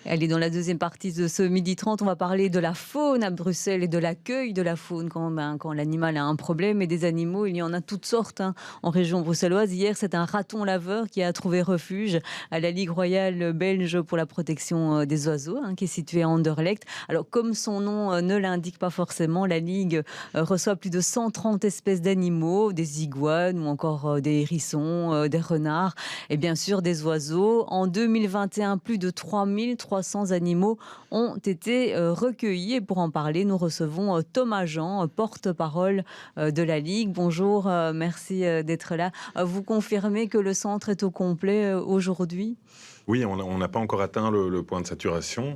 Allez, dans la deuxième partie de ce midi 30, on va parler de la faune à Bruxelles et de l'accueil de la faune quand l'animal a un problème. Et des animaux, il y en a toutes sortes hein, en région bruxelloise. Hier, c'est un raton laveur qui a trouvé refuge à la Ligue royale belge pour la protection des oiseaux, hein, qui est située à Anderlecht. Alors, comme son nom ne l'indique pas forcément, la Ligue reçoit plus de 130 espèces d'animaux, des iguanes ou encore des hérissons, des renards et bien sûr des oiseaux. En 2021, plus de 3300 animaux ont été recueillis. Et pour en parler, nous recevons Thomas Jean, porte-parole de la Ligue. Bonjour, merci d'être là. Vous confirmez que le centre est au complet aujourd'hui ? Oui, on n'a pas encore atteint le point de saturation,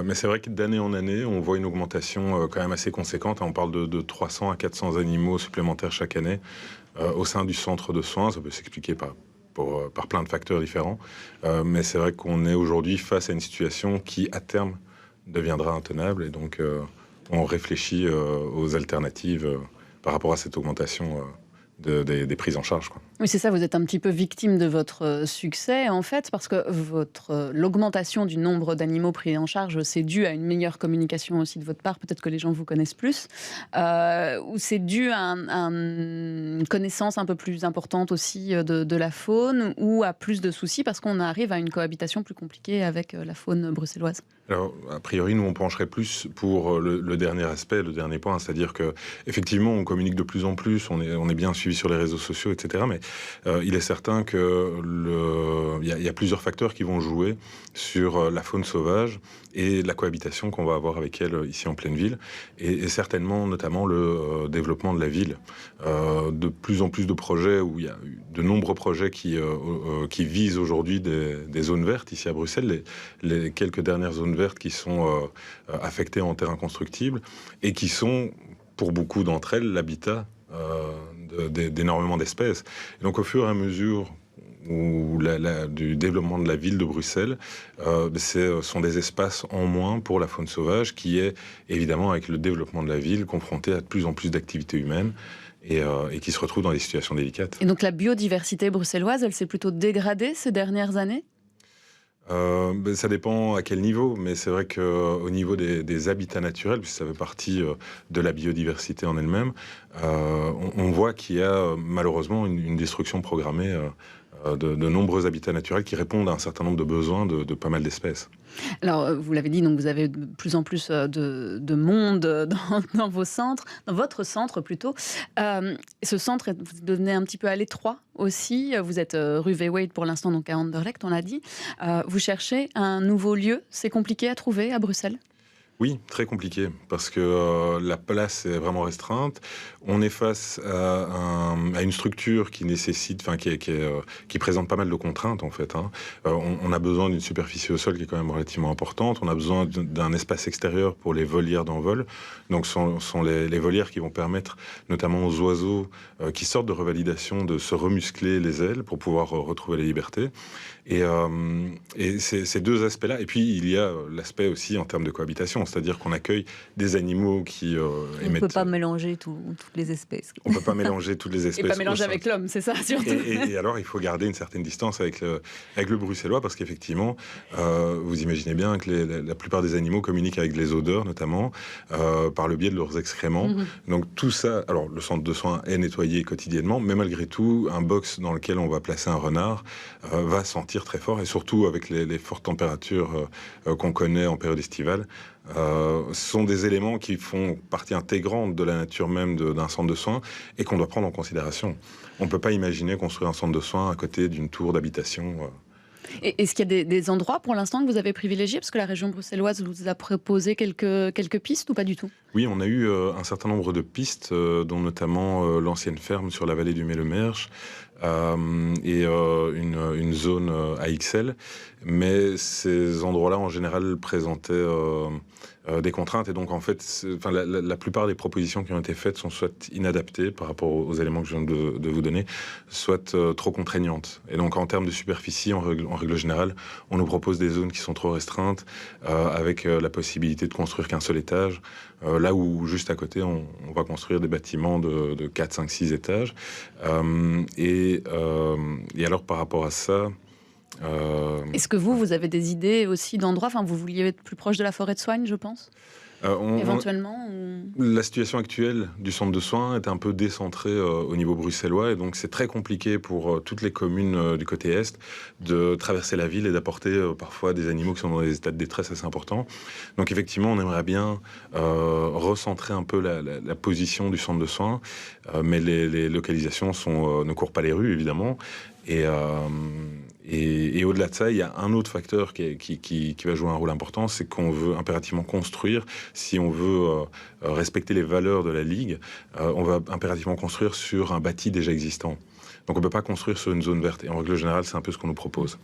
mais c'est vrai que d'année en année, on voit une augmentation quand même assez conséquente. On parle de 300 à 400 animaux supplémentaires chaque année au sein du centre de soins. Ça peut s'expliquer par plein de facteurs différents, mais c'est vrai qu'on est aujourd'hui face à une situation qui, à terme, deviendra intenable. Et donc, on réfléchit aux alternatives par rapport à cette augmentation des prises en charge, quoi. Oui, c'est ça, vous êtes un petit peu victime de votre succès, en fait, parce que l'augmentation du nombre d'animaux pris en charge, c'est dû à une meilleure communication aussi de votre part, peut-être que les gens vous connaissent plus, ou c'est dû à une connaissance un peu plus importante aussi de la faune, ou à plus de soucis, parce qu'on arrive à une cohabitation plus compliquée avec la faune bruxelloise. Alors, a priori, nous, on pencherait plus pour le dernier aspect, le dernier point, c'est-à-dire que effectivement, on communique de plus en plus, on est bien suivi sur les réseaux sociaux, etc. Mais il est certain que il y a plusieurs facteurs qui vont jouer sur la faune sauvage et la cohabitation qu'on va avoir avec elle ici en pleine ville, et certainement, notamment, le développement de la ville. De plus en plus de projets, où il y a de nombreux projets qui visent aujourd'hui des zones vertes ici à Bruxelles, les quelques dernières zones vertes qui sont affectées en terrain constructible et qui sont, pour beaucoup d'entre elles, l'habitat d'énormément d'espèces. Et donc, au fur et à mesure du développement de la ville de Bruxelles, ce sont des espaces en moins pour la faune sauvage qui est, évidemment, avec le développement de la ville, confrontée à de plus en plus d'activités humaines et qui se retrouve dans des situations délicates. Et donc la biodiversité bruxelloise, elle s'est plutôt dégradée ces dernières années ? Ça dépend à quel niveau, mais c'est vrai qu'au niveau des habitats naturels, puisque ça fait partie de la biodiversité en elle-même, on voit qu'il y a malheureusement une destruction programmée de nombreux habitats naturels qui répondent à un certain nombre de besoins de pas mal d'espèces. Alors, vous l'avez dit, donc vous avez de plus en plus de monde dans vos centres, dans votre centre plutôt. Ce centre, vous devenez un petit peu à l'étroit aussi. Vous êtes rue Veewaite pour l'instant, donc à Anderlecht, on l'a dit. Vous cherchez un nouveau lieu. C'est compliqué à trouver à Bruxelles ? Oui, très compliqué, parce que la place est vraiment restreinte. On est face à une structure qui nécessite, qui présente pas mal de contraintes, en fait, hein. On a besoin d'une superficie au sol qui est quand même relativement importante. On a besoin d'un espace extérieur pour les volières d'envol. Donc, ce sont les volières qui vont permettre, notamment aux oiseaux qui sortent de revalidation, de se remuscler les ailes pour pouvoir retrouver la liberté. Et ces deux aspects-là. Et puis, il y a l'aspect aussi en termes de cohabitation, c'est-à-dire qu'on accueille des animaux qui On ne peut pas mélanger toutes les espèces. On ne peut pas mélanger toutes les espèces. Et pas mélanger avec l'homme, c'est ça, surtout. Et alors, il faut garder une certaine distance avec le bruxellois, parce qu'effectivement, vous imaginez bien que la plupart des animaux communiquent avec les odeurs, notamment, par le biais de leurs excréments. Mm-hmm. Donc, tout ça... Alors, le centre de soins est nettoyé quotidiennement, mais malgré tout, un box dans lequel on va placer un renard va sentir très fort, et surtout avec les fortes températures qu'on connaît en période estivale. Ce sont des éléments qui font partie intégrante de la nature même d'un centre de soins et qu'on doit prendre en considération. On ne peut pas imaginer construire un centre de soins à côté d'une tour d'habitation. Est-ce qu'il y a des endroits pour l'instant que vous avez privilégiés, parce que la région bruxelloise vous a proposé quelques pistes ou pas du tout ? Oui, on a eu un certain nombre de pistes, dont notamment l'ancienne ferme sur la vallée du Mélemerge et une zone AXL. Mais ces endroits-là, en général, présentaient des contraintes. Et donc, en fait, la plupart des propositions qui ont été faites sont soit inadaptées par rapport aux éléments que je viens de vous donner, soit trop contraignantes. Et donc, en termes de superficie, en règle générale, on nous propose des zones qui sont trop restreintes, avec la possibilité de construire qu'un seul étage, là où, juste à côté, on va construire des bâtiments de 4, 5, 6 étages. Et alors, par rapport à ça... Est-ce que vous avez des idées aussi d'endroits, enfin vous vouliez être plus proche de la forêt de Soignes, je pense, éventuellement La situation actuelle du centre de soins est un peu décentrée au niveau bruxellois et donc c'est très compliqué pour toutes les communes du côté est de traverser la ville et d'apporter parfois des animaux qui sont dans des états de détresse assez importants. Donc effectivement, on aimerait bien recentrer un peu la position du centre de soins, mais les localisations ne courent pas les rues, évidemment. Et au-delà de ça, il y a un autre facteur qui va jouer un rôle important, c'est qu'on veut impérativement construire. Si on veut respecter les valeurs de la Ligue, on va impérativement construire sur un bâti déjà existant. Donc on ne peut pas construire sur une zone verte. Et en règle générale, c'est un peu ce qu'on nous propose.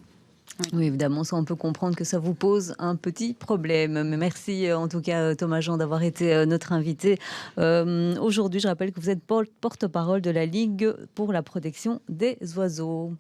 Oui, évidemment, ça on peut comprendre que ça vous pose un petit problème. Mais merci en tout cas Thomas Jean d'avoir été notre invité. Aujourd'hui, je rappelle que vous êtes porte-parole de la Ligue pour la protection des oiseaux.